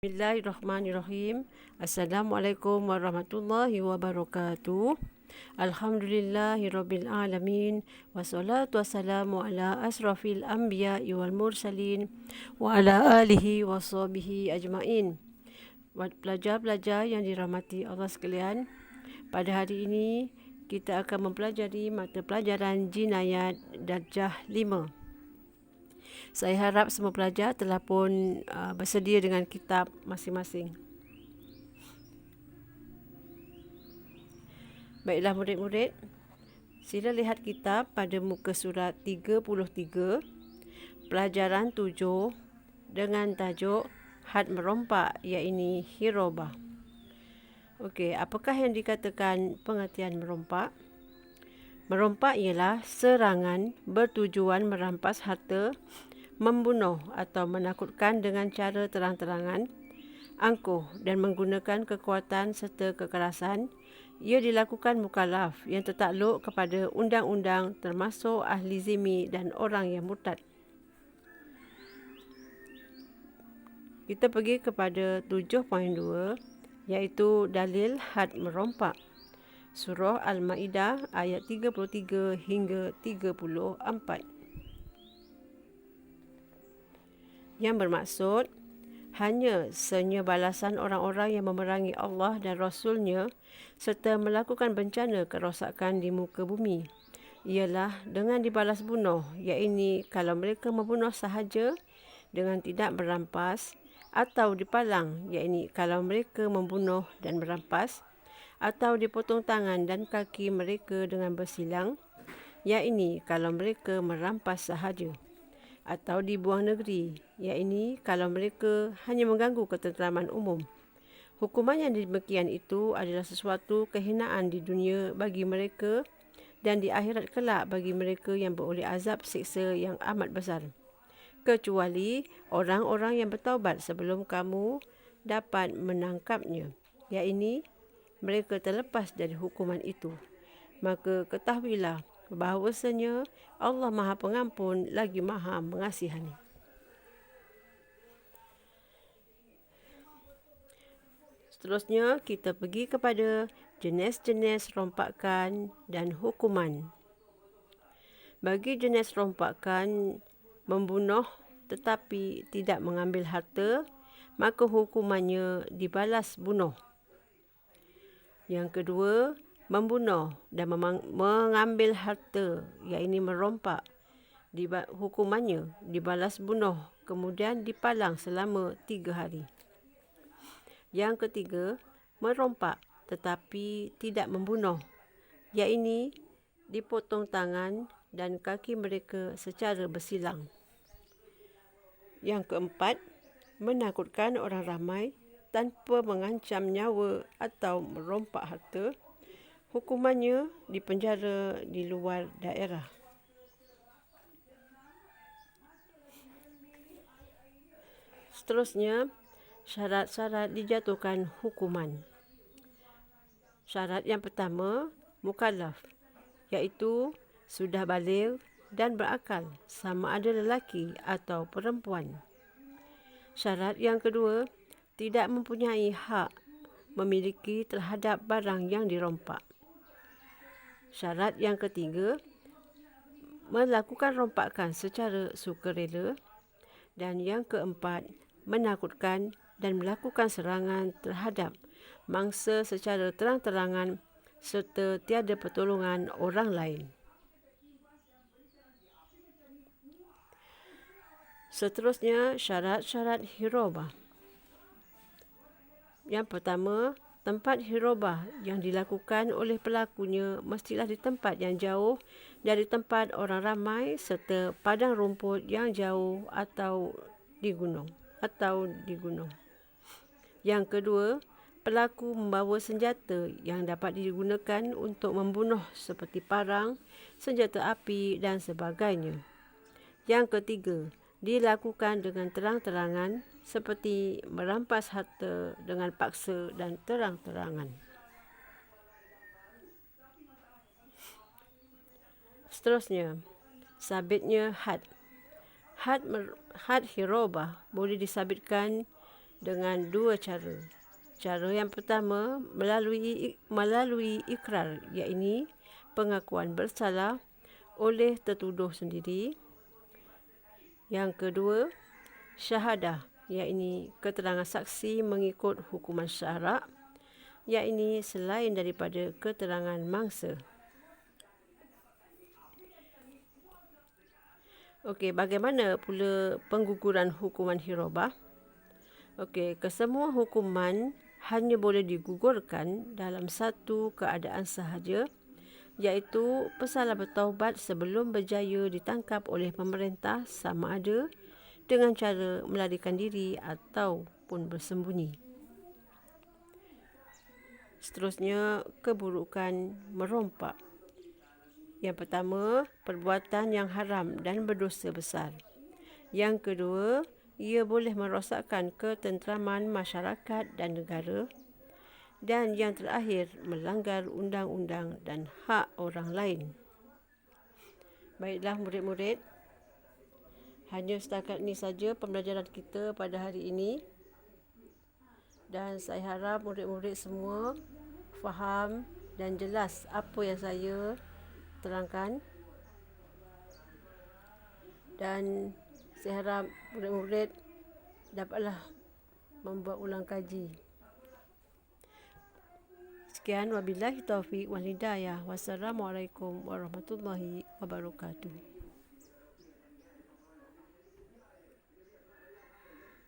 Bismillahirrahmanirrahim. Assalamualaikum warahmatullahi wabarakatuh. Alhamdulillahirabbil alamin wassalatu wassalamu ala asrafil anbiya'i wal mursalin wa ala alihi washabihi ajmain. Pelajar-pelajar yang dirahmati Allah sekalian, pada hari ini kita akan mempelajari mata pelajaran Jinayat Darjah 5. Saya harap semua pelajar telah pun bersedia dengan kitab masing-masing. Baiklah murid-murid, sila lihat kitab pada muka surat 33, pelajaran 7 dengan tajuk Had Merompak, iaitu Hirobah. Okey, apakah yang dikatakan pengertian merompak? Merompak ialah serangan bertujuan merampas harta, membunuh atau menakutkan dengan cara terang-terangan, angkuh dan menggunakan kekuatan serta kekerasan. Ia dilakukan mukallaf yang tertakluk kepada undang-undang termasuk ahli zimmi dan orang yang murtad. Kita pergi kepada 7.2 iaitu dalil had merompak. Surah Al-Ma'idah ayat 33 hingga 34. Yang bermaksud hanya senya balasan orang-orang yang memerangi Allah dan Rasul-Nya serta melakukan bencana kerosakan di muka bumi ialah dengan dibalas bunuh, iaitu kalau mereka membunuh sahaja dengan tidak merampas, atau dipalang, iaitu kalau mereka membunuh dan merampas, atau dipotong tangan dan kaki mereka dengan bersilang, iaitu kalau mereka merampas sahaja, atau dibuang negeri, iaitu kalau mereka hanya mengganggu ketenteraman umum. Hukuman yang demikian itu adalah sesuatu kehinaan di dunia bagi mereka dan di akhirat kelak bagi mereka yang beroleh azab siksa yang amat besar. Kecuali orang-orang yang bertaubat sebelum kamu dapat menangkapnya, iaitu mereka terlepas dari hukuman itu. Maka ketahuilah bahawasanya Allah Maha Pengampun lagi Maha Mengasihani. Seterusnya kita pergi kepada jenis-jenis rompakan dan hukuman. Bagi jenis rompakan membunuh tetapi tidak mengambil harta, maka hukumannya dibalas bunuh. Yang kedua, membunuh dan mengambil harta, iaitu merompak, hukumannya dibalas bunuh kemudian dipalang selama 3 hari. Yang ketiga, merompak tetapi tidak membunuh, iaitu dipotong tangan dan kaki mereka secara bersilang. Yang keempat, menakutkan orang ramai tanpa mengancam nyawa atau merompak harta, hukumannya dipenjara di luar daerah. Seterusnya, syarat-syarat dijatuhkan hukuman. Syarat yang pertama, mukallaf, iaitu sudah baligh dan berakal, sama ada lelaki atau perempuan. Syarat yang kedua, tidak mempunyai hak memiliki terhadap barang yang dirompak. Syarat yang ketiga, melakukan rompakan secara sukarela. Dan yang keempat, menakutkan dan melakukan serangan terhadap mangsa secara terang-terangan serta tiada pertolongan orang lain. Seterusnya, syarat-syarat hirobah. Yang pertama, tempat hirobah yang dilakukan oleh pelakunya mestilah di tempat yang jauh dari tempat orang ramai serta padang rumput yang jauh atau di gunung. Yang kedua, pelaku membawa senjata yang dapat digunakan untuk membunuh seperti parang, senjata api dan sebagainya. Yang ketiga, dilakukan dengan terang-terangan seperti merampas harta dengan paksa dan terang-terangan. Seterusnya, sabitnya had. Had hirobah boleh disabitkan dengan dua cara. Cara yang pertama melalui ikrar, iaitu pengakuan bersalah oleh tertuduh sendiri. Yang kedua, syahadah, iaitu keterangan saksi mengikut hukuman syarak, iaitu selain daripada keterangan mangsa. Okey, bagaimana pula pengguguran hukuman hirabah? Okey, kesemua hukuman hanya boleh digugurkan dalam satu keadaan sahaja, iaitu pesalah bertaubat sebelum berjaya ditangkap oleh pemerintah, sama ada dengan cara melarikan diri ataupun bersembunyi. Seterusnya, keburukan merompak. Yang pertama, perbuatan yang haram dan berdosa besar. Yang kedua, ia boleh merosakkan ketenteraman masyarakat dan negara. Dan yang terakhir, melanggar undang-undang dan hak orang lain. Baiklah murid-murid, hanya setakat ini saja pembelajaran kita pada hari ini. Dan saya harap murid-murid semua faham dan jelas apa yang saya terangkan. Dan saya harap murid-murid dapatlah membuat ulang kaji. Sekian, wabillahi taufiq wal hidayah. Wassalamualaikum warahmatullahi wabarakatuh.